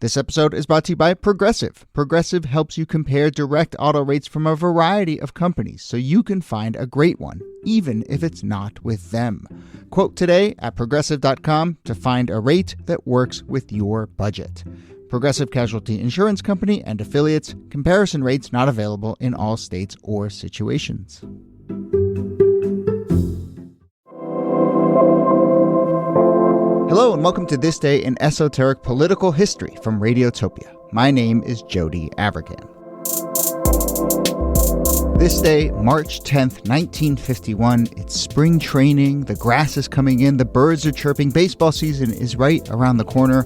This episode is brought to you by Progressive. Progressive helps you compare direct auto rates from a variety of companies so you can find a great one, even if it's not with them. Quote today at Progressive.com to find a rate that works with your budget. Progressive Casualty Insurance Company and affiliates. Comparison rates not available in all states or situations. Hello and welcome to This Day in Esoteric Political History from Radiotopia. My name is Jody Avirgan. This day, March 10th, 1951, it's spring training, the grass is coming in, the birds are chirping, baseball season is right around the corner,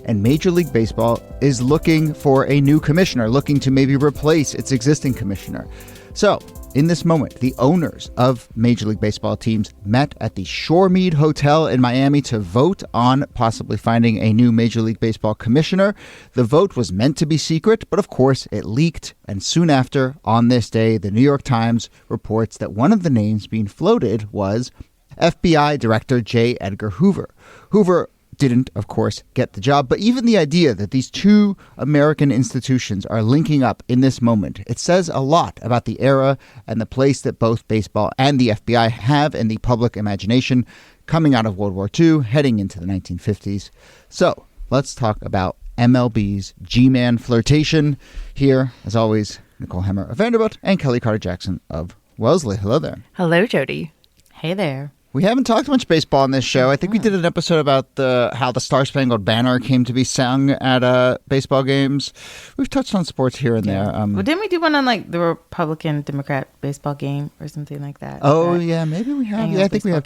and Major League Baseball is looking for a new commissioner, looking to maybe replace its existing commissioner. So, in this moment, the owners of Major League Baseball teams met at the Shoremead Hotel in Miami to vote on possibly finding a new Major League Baseball commissioner. The vote was meant to be secret, but of course it leaked. And soon after, on this day, the New York Times reports that one of the names being floated was FBI Director J. Edgar Hoover. Hoover didn't, of course, get the job. But even the idea that these two American institutions are linking up in this moment, it says a lot about the era and the place that both baseball and the FBI have in the public imagination coming out of World War II, heading into the 1950s. So let's talk about MLB's G-Man flirtation. Here, as always, Nicole Hemmer of Vanderbilt and Kellie Carter-Jackson of Wellesley. Hello there. Hello, Jody. Hey there. We haven't talked much baseball on this show. I think we did an episode about how the Star-Spangled Banner came to be sung at baseball games. We've touched on sports here and there. Well, didn't we do one on like the Republican-Democrat baseball game or something like that? Oh, yeah, maybe we have. Yeah, I think we have.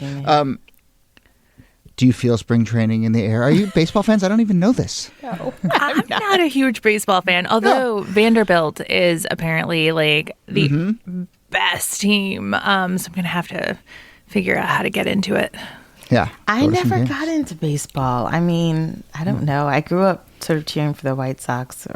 Do you feel spring training in the air? Are you baseball fans? I don't even know this. No. I'm not a huge baseball fan, although Vanderbilt is apparently like the best team. So I'm going to have to figure out how to get into it. Yeah. I never got into baseball. I mean, I don't know. I grew up sort of cheering for the White Sox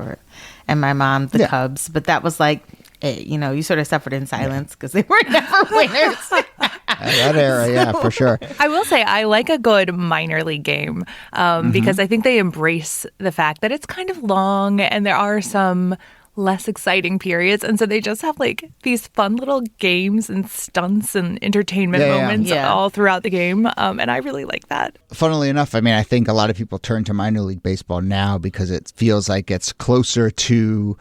and my mom, the Cubs. But that was like, you sort of suffered in silence because they were never winners. That era, yeah, for sure. I will say I like a good minor league game because I think they embrace the fact that it's kind of long and there are some less exciting periods, and so they just have like these fun little games and stunts and entertainment moments all throughout the game, and I really like that. Funnily enough, I mean, I think a lot of people turn to minor league baseball now because it feels like it's closer to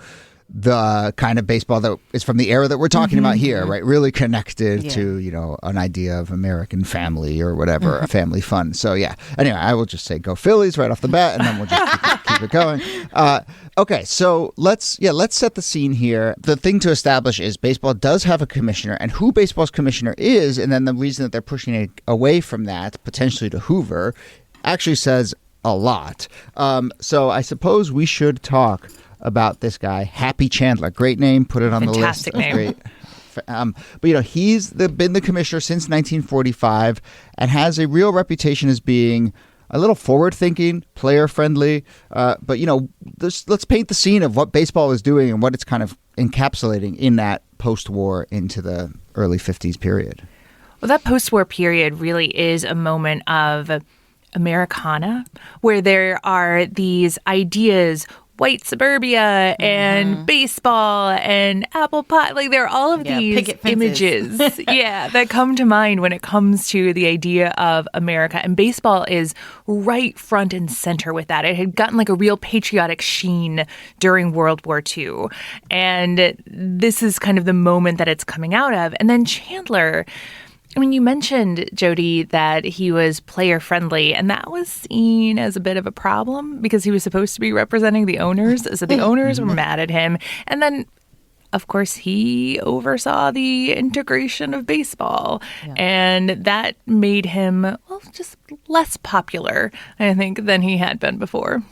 the kind of baseball that is from the era that we're talking about here, right? Really connected to, an idea of American family or whatever, family fun. So, yeah. Anyway, I will just say go Phillies right off the bat, and then we'll just keep it going. Okay, so let's set the scene here. The thing to establish is baseball does have a commissioner, and who baseball's commissioner is, and then the reason that they're pushing it away from that, potentially to Hoover, actually says a lot. So I suppose we should talk about this guy, Happy Chandler. Great name. Put it on Fantastic the list. Name. Great. But, he's been the commissioner since 1945 and has a real reputation as being a little forward-thinking, player-friendly. But, let's paint the scene of what baseball is doing and what it's kind of encapsulating in that post-war into the early 50s period. Well, that post-war period really is a moment of Americana, where there are these ideas, white suburbia and baseball and apple pie. Like there are all of these images that come to mind when it comes to the idea of America. And baseball is right front and center with that. It had gotten like a real patriotic sheen during World War II. And this is kind of the moment that it's coming out of. And then Chandler, I mean, you mentioned, Jody, that he was player-friendly, and that was seen as a bit of a problem because he was supposed to be representing the owners. So the owners were mad at him. And then, of course, he oversaw the integration of baseball, and that made him, just less popular, I think, than he had been before.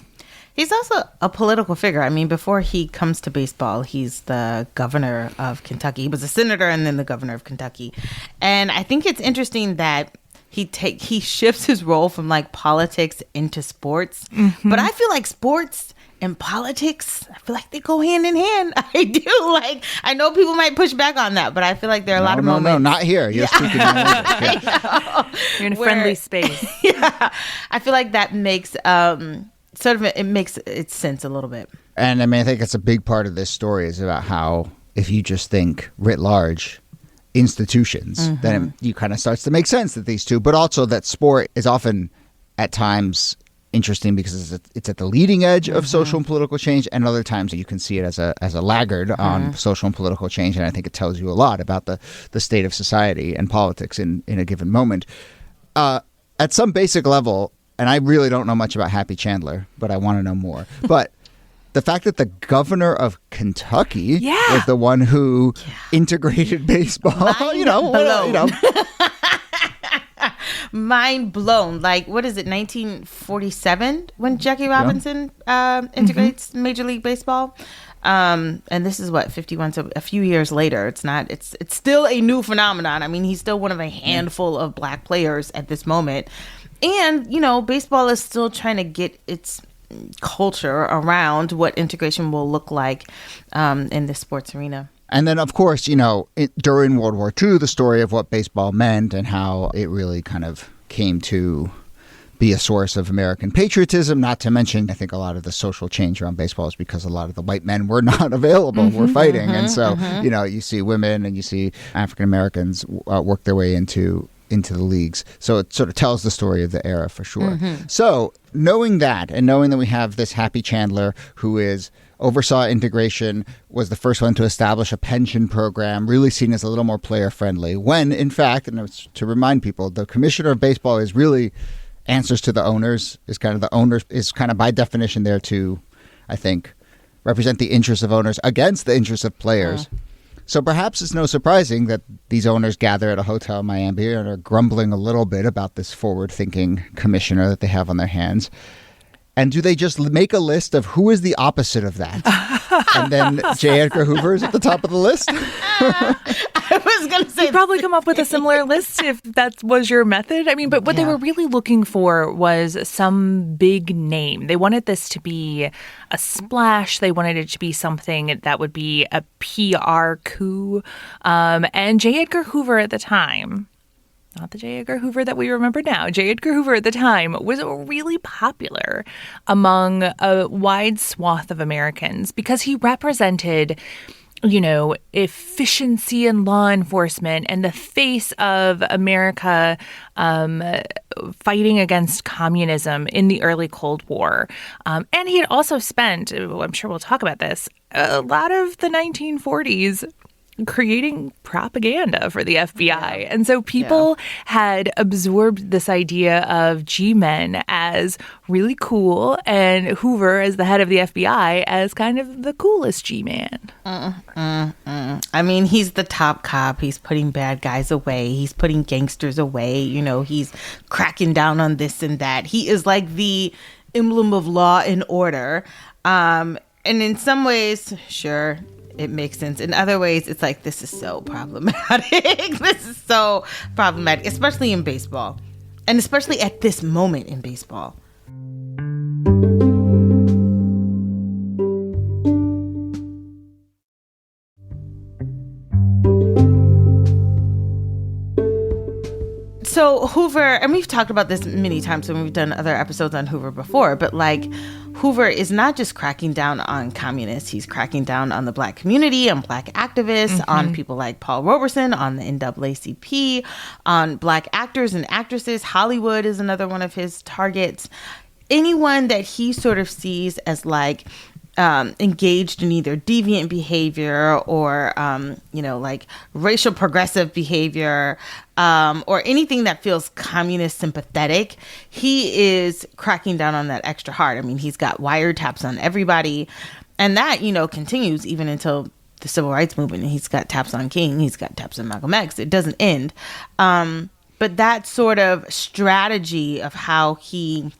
He's also a political figure. I mean, before he comes to baseball, he's the governor of Kentucky. He was a senator and then the governor of Kentucky. And I think it's interesting that he shifts his role from like politics into sports. But I feel like sports and politics, I feel like they go hand in hand. I do. Like, I know people might push back on that, but I feel like there are a lot of moments. No, not here. You're speaking You're in a friendly space. I feel like that makes sort of it makes its sense a little bit. And I mean, I think it's a big part of this story is about how if you just think writ large institutions, then you kind of starts to make sense that these two, but also that sport is often at times interesting because it's at the leading edge of social and political change, and other times you can see it as a laggard on social and political change, and I think it tells you a lot about the state of society and politics in a given moment. At some basic level, and I really don't know much about Happy Chandler, but I want to know more. But the fact that the governor of Kentucky was the one who integrated baseball, mind blown. Like, what is it, 1947 when Jackie Robinson integrates Major League Baseball? And this is what, 51, so a few years later. It's still a new phenomenon. I mean, he's still one of a handful of black players at this moment. And, baseball is still trying to get its culture around what integration will look like in the sports arena. And then, of course, during World War II, the story of what baseball meant and how it really kind of came to be a source of American patriotism, not to mention, I think a lot of the social change around baseball is because a lot of the white men were not available, were fighting. And so, you see women and you see African Americans work their way into the leagues. So it sort of tells the story of the era for sure. So knowing that, and knowing that we have this Happy Chandler who oversaw integration, was the first one to establish a pension program, really seen as a little more player friendly, when in fact, and it's to remind people, the commissioner of baseball is really answers to the owners, is kind of by definition there to, I think, represent the interests of owners against the interests of players. So perhaps it's no surprising that these owners gather at a hotel in Miami and are grumbling a little bit about this forward-thinking commissioner that they have on their hands. And do they just make a list of who is the opposite of that? And then J. Edgar Hoover is at the top of the list? I was going to say... You'd probably come up with a similar list if that was your method. I mean, but what they were really looking for was some big name. They wanted this to be a splash. They wanted it to be something that would be a PR coup. And J. Edgar Hoover at the time... Not the J. Edgar Hoover that we remember now. J. Edgar Hoover at the time was really popular among a wide swath of Americans because he represented, efficiency in law enforcement and the face of America fighting against communism in the early Cold War. And he had also spent, I'm sure we'll talk about this, a lot of the 1940s creating propaganda for the FBI. And so people had absorbed this idea of G-men as really cool and Hoover as the head of the FBI as kind of the coolest G-man. I mean, he's the top cop. He's putting bad guys away. He's putting gangsters away. He's cracking down on this and that. He is like the emblem of law and order. And in some ways, sure, it makes sense. In other ways, it's like, this is so problematic. This is so problematic, especially in baseball. And especially at this moment in baseball. So Hoover, and we've talked about this many times when we've done other episodes on Hoover before, but Hoover is not just cracking down on communists. He's cracking down on the black community, on black activists, on people like Paul Robeson, on the NAACP, on black actors and actresses. Hollywood is another one of his targets. Anyone that he sort of sees as engaged in either deviant behavior or, racial progressive behavior, or anything that feels communist sympathetic, he is cracking down on that extra hard. I mean, he's got wiretaps on everybody. And that, continues even until the civil rights movement. He's got taps on King. He's got taps on Malcolm X. It doesn't end. But that sort of strategy of how he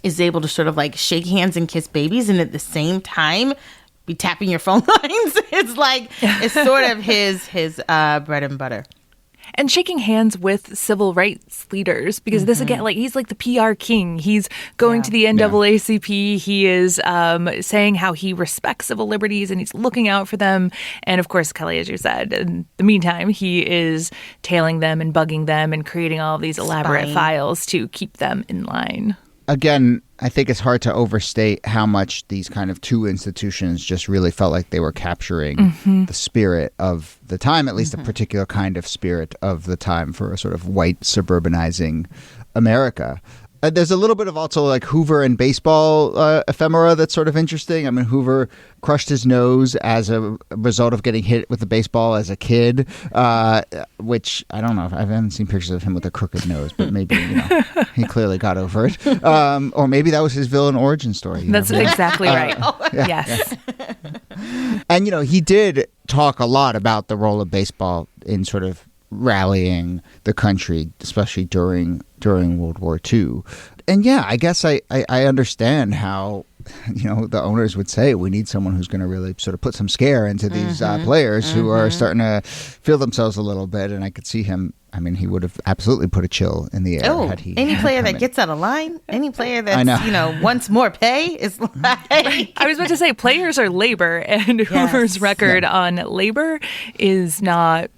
is able to sort of shake hands and kiss babies and at the same time be tapping your phone lines. It's sort of his bread and butter. And shaking hands with civil rights leaders, because this again, he's like the PR king. He's going to the NAACP. He is saying how he respects civil liberties and he's looking out for them. And of course, Kellie, as you said, in the meantime, he is tailing them and bugging them and creating all of these elaborate files to keep them in line. again, I think it's hard to overstate how much these kind of two institutions just really felt like they were capturing the spirit of the time, at least a particular kind of spirit of the time for a sort of white suburbanizing America. There's a little bit of also like Hoover and baseball ephemera that's sort of interesting. I mean, Hoover crushed his nose as a result of getting hit with the baseball as a kid, which I don't know. I haven't seen pictures of him with a crooked nose, but maybe he clearly got over it. Or maybe that was his villain origin story. That's exactly right. Yes. And, he did talk a lot about the role of baseball in sort of rallying the country, especially during World War II. And yeah, I guess I understand how, the owners would say we need someone who's going to really sort of put some scare into these players who are starting to feel themselves a little bit. And I could see him. I mean, he would have absolutely put a chill in the air had he. Any player that gets out of line, any player that's, wants more pay is like. I was about to say players are labor, and Hoover's record on labor is not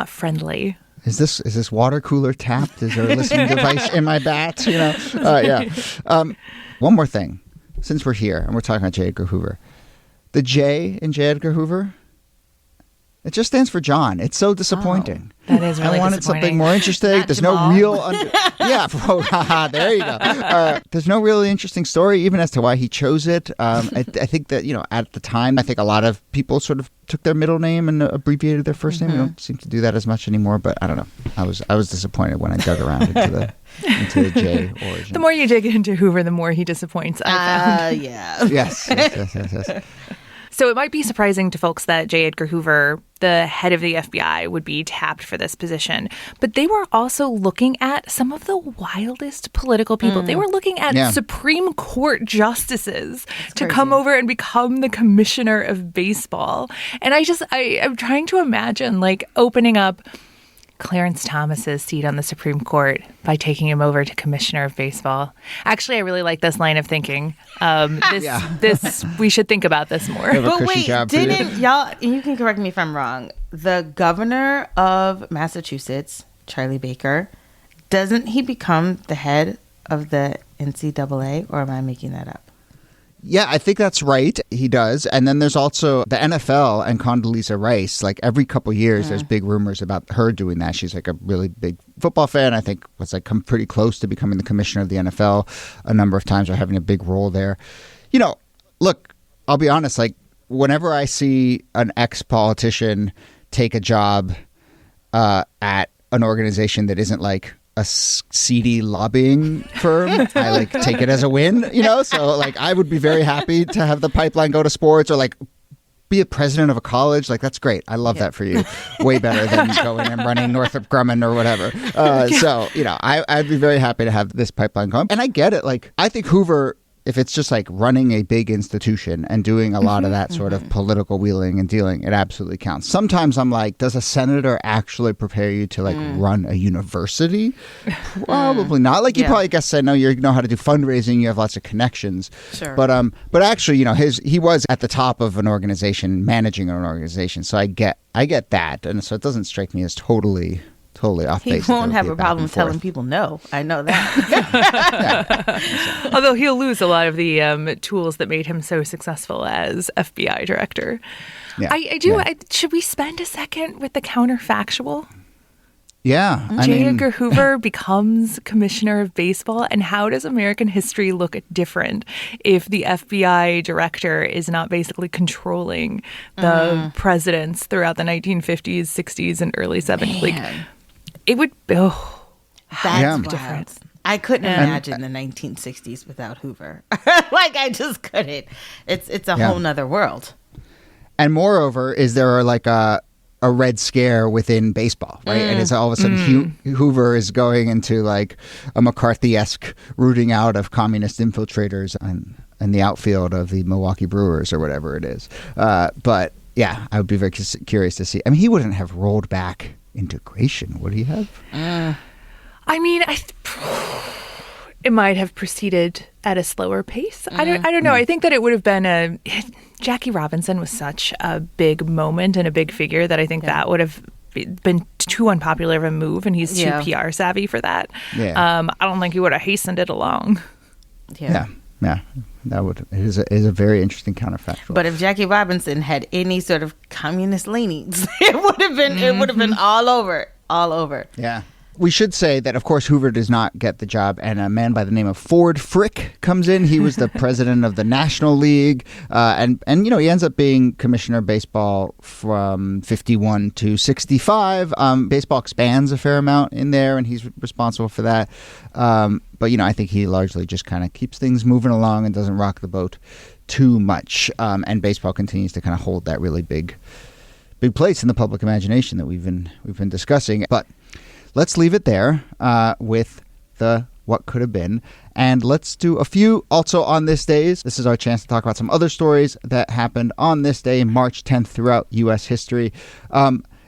friendly. Is this water cooler tapped? Is there a listening device in my bat? One more thing, since we're here and we're talking about J. Edgar Hoover, the J in J. Edgar Hoover, it just stands for John. It's so disappointing. That is really I wanted disappointing. something more interesting. Not There's Jamal. no real... there you go. There's no really interesting story, even as to why he chose it. I think that, at the time, I think a lot of people sort of took their middle name and abbreviated their first name. We don't seem to do that as much anymore, but I don't know. I was disappointed when I dug around into the J origin. The more you dig into Hoover, the more he disappoints, I found. Yeah. Yes. So it might be surprising to folks that J. Edgar Hoover, the head of the FBI, would be tapped for this position. But they were also looking at some of the wildest political people. They were looking at Supreme Court justices to come over and become the commissioner of baseball. And I'm trying to imagine like opening up Clarence Thomas's seat on the Supreme Court by taking him over to commissioner of baseball. Actually, I really like this line of thinking. This we should think about this more. But wait, didn't y'all, and you can correct me if I'm wrong, the governor of Massachusetts, Charlie Baker, doesn't he become the head of the NCAA, or am I making that up? Yeah, I think that's right. He does. And then there's also the NFL and Condoleezza Rice. Like every couple years, there's big rumors about her doing that. She's like a really big football fan. I think was like come pretty close to becoming the commissioner of the NFL a number of times, or having a big role there. Look, I'll be honest. Like whenever I see an ex-politician take a job at an organization that isn't like a seedy lobbying firm, I like take it as a win, so like I would be very happy to have the pipeline go to sports, or like be a president of a college. Like that's great. I love that for you. Way better than going and running Northrop Grumman or whatever. So I'd be very happy to have this pipeline going. And I get it. Like I think Hoover, if it's just like running a big institution and doing a lot of that sort of political wheeling and dealing, it absolutely counts. Sometimes I'm like, does a senator actually prepare you to like run a university? Probably not. Like you probably say, no, you know how to do fundraising. You have lots of connections. Sure. But actually, he was at the top of an organization, managing an organization. So I get that. And so it doesn't strike me as totally off base. He won't have a problem telling people no. I know that. Although he'll lose a lot of the tools that made him so successful as FBI director. Yeah. I do. Yeah. Should we spend a second with the counterfactual? Yeah. J. Edgar Hoover becomes commissioner of baseball. And how does American history look different if the FBI director is not basically controlling the presidents throughout the 1950s, 60s, and early 70s? Like, it would that's different. I couldn't imagine the 1960s without Hoover. Like I just couldn't. It's a whole nother world. And moreover, is there like a red scare within baseball, right? And it's all of a sudden Hoover is going into like a McCarthy-esque rooting out of communist infiltrators in the outfield of the Milwaukee Brewers or whatever it is. But yeah, I would be very curious to see. I mean, he wouldn't have rolled back integration, would he have? I mean, it might have proceeded at a slower pace. I don't know. I think that it would have been Jackie Robinson was such a big moment and a big figure that I think that would have been too unpopular of a move, and he's too PR savvy for that. I don't think he would have hastened it along. Yeah. That is a very interesting counterfactual. But if Jackie Robinson had any sort of communist leanings, it would have been all over. Yeah. We should say that, of course, Hoover does not get the job, and a man by the name of Ford Frick comes in. He was the president of the National League, and he ends up being commissioner of baseball from 51 to 65. Baseball expands a fair amount in there, and he's responsible for that. But I think he largely just kind of keeps things moving along and doesn't rock the boat too much. And baseball continues to kind of hold that really big place in the public imagination that we've been discussing. But let's leave it there with the what could have been. And let's do a few also on this days. This is our chance to talk about some other stories that happened on this day, March 10th, throughout U.S. history.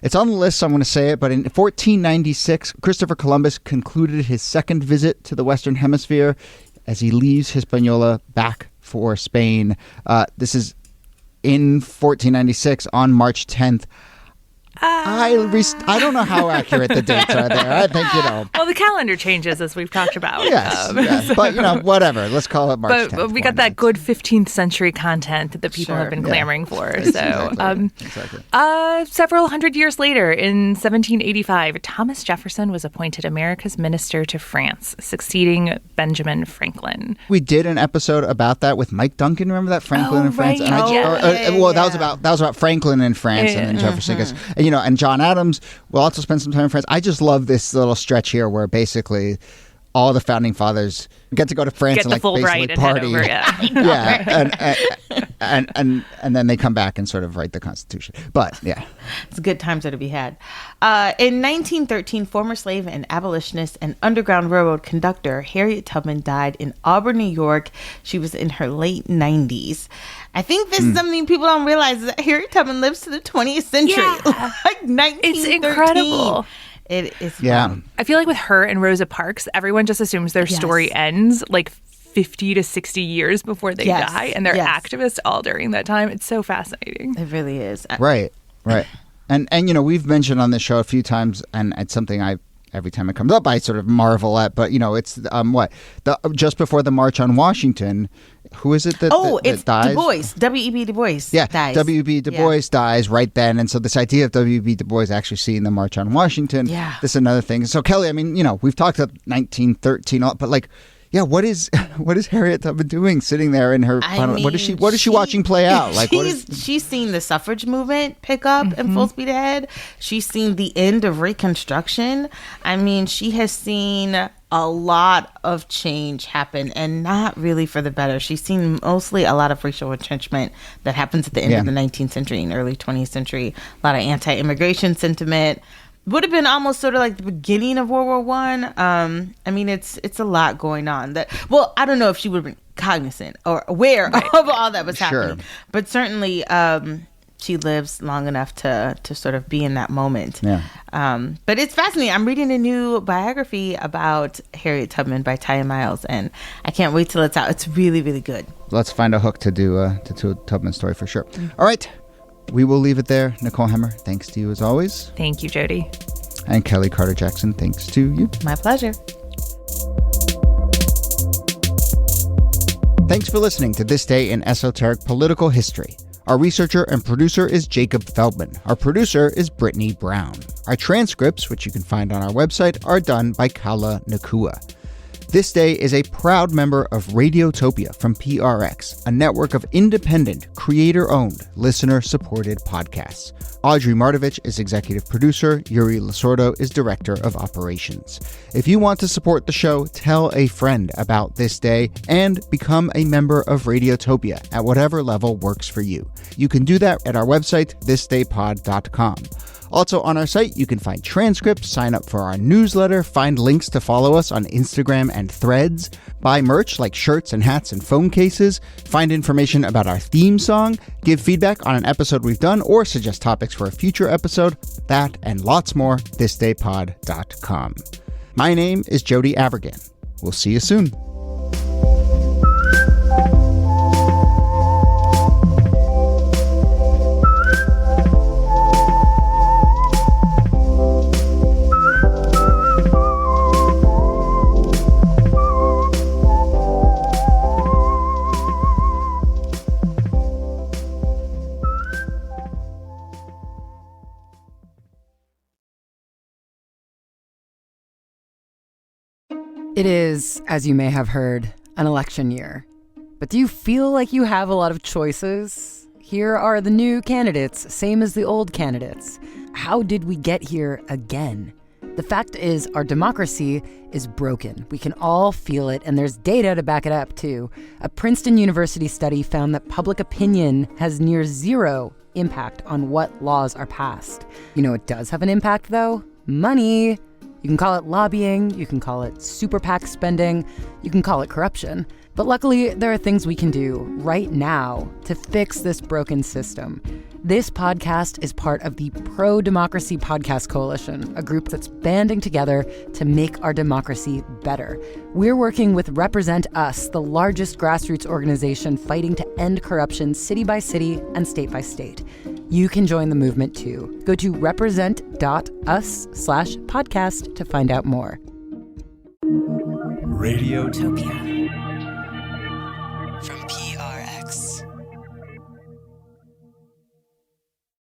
It's on the list, so I'm going to say it. But in 1496, Christopher Columbus concluded his second visit to the Western Hemisphere as he leaves Hispaniola back for Spain. This is in 1496 on March 10th. I don't know how accurate the dates are there. I think, Well, the calendar changes, as we've talked about. Yes. But, whatever. Let's call it March 10th. But we got that good 15th century content that people have been clamoring for. Exactly. Several hundred years later, in 1785, Thomas Jefferson was appointed America's minister to France, succeeding Benjamin Franklin. We did an episode about that with Mike Duncan. Remember that, Franklin in France? Right. That was about Franklin in France and then Jefferson. And John Adams will also spend some time in France. I just love this little stretch here where basically all the founding fathers get to go to France and basically party. And then they come back and sort of write the Constitution. But it's good times to be had. In 1913, former slave and abolitionist and Underground Railroad conductor Harriet Tubman died in Auburn, New York. She was in her late 90s. I think this is something people don't realize, is that Harriet Tubman lives to the 20th century. Yeah. Like 1913. It's incredible. It is. Yeah. I feel like with her and Rosa Parks, everyone just assumes their story ends like 50 to 60 years before they die, and they're activists all during that time. It's so fascinating. It really is. Right. And we've mentioned on this show a few times, and it's something every time it comes up, I sort of marvel at. But it's just before the March on Washington. Who is it that it's dies? Du Bois. W.E.B. Du Bois. Yeah, dies. W.E.B. Du Bois dies right then, and so this idea of W.E.B. Du Bois actually seeing the March on Washington. Yeah, this is another thing. So Kelly, we've talked about 1913, but what is Harriet Tubman doing sitting there in her? What is she watching play out? She's seen the suffrage movement pick up in full speed ahead. She's seen the end of Reconstruction. She has seen a lot of change happen, and not really for the better. She's seen mostly a lot of racial retrenchment that happens at the end of the 19th century and early 20th century. A lot of anti-immigration sentiment. Would have been almost sort of like the beginning of World War One. It's a lot going on. I don't know if she would have been cognizant or aware of all that was happening, but certainly she lives long enough to sort of be in that moment. Yeah. But it's fascinating. I'm reading a new biography about Harriet Tubman by Taya Miles, and I can't wait till it's out. It's really, really a hook to do a Tubman story for sure. All right. We will leave it there. Nicole Hemmer, thanks to you as always. Thank you, Jody. And Kellie Carter-Jackson, thanks to you. My pleasure. Thanks for listening to This Day in Esoteric Political History. Our researcher and producer is Jacob Feldman. Our producer is Brittany Brown. Our transcripts, which you can find on our website, are done by Kala Nakua. This Day is a proud member of Radiotopia from PRX, a network of independent, creator-owned, listener-supported podcasts. Audrey Martovich is executive producer. Yuri Lasordo is director of operations. If you want to support the show, tell a friend about This Day and become a member of Radiotopia at whatever level works for you. You can do that at our website, thisdaypod.com. Also on our site, you can find transcripts, sign up for our newsletter, find links to follow us on Instagram and Threads, buy merch like shirts and hats and phone cases, find information about our theme song, give feedback on an episode we've done, or suggest topics for a future episode. That and lots more, thisdaypod.com. My name is Jody Avergan. We'll see you soon. It is, as you may have heard, an election year. But do you feel like you have a lot of choices? Here are the new candidates, same as the old candidates. How did we get here again? The fact is, our democracy is broken. We can all feel it, and there's data to back it up, too. A Princeton University study found that public opinion has near zero impact on what laws are passed. You know what does have an impact, though? Money. You can call it lobbying, you can call it super PAC spending, you can call it corruption. But luckily, there are things we can do right now to fix this broken system. This podcast is part of the Pro-Democracy Podcast Coalition, a group that's banding together to make our democracy better. We're working with Represent Us, the largest grassroots organization fighting to end corruption city by city and state by state. You can join the movement too. Go to represent.us/podcast to find out more. Radiotopia. From PRX.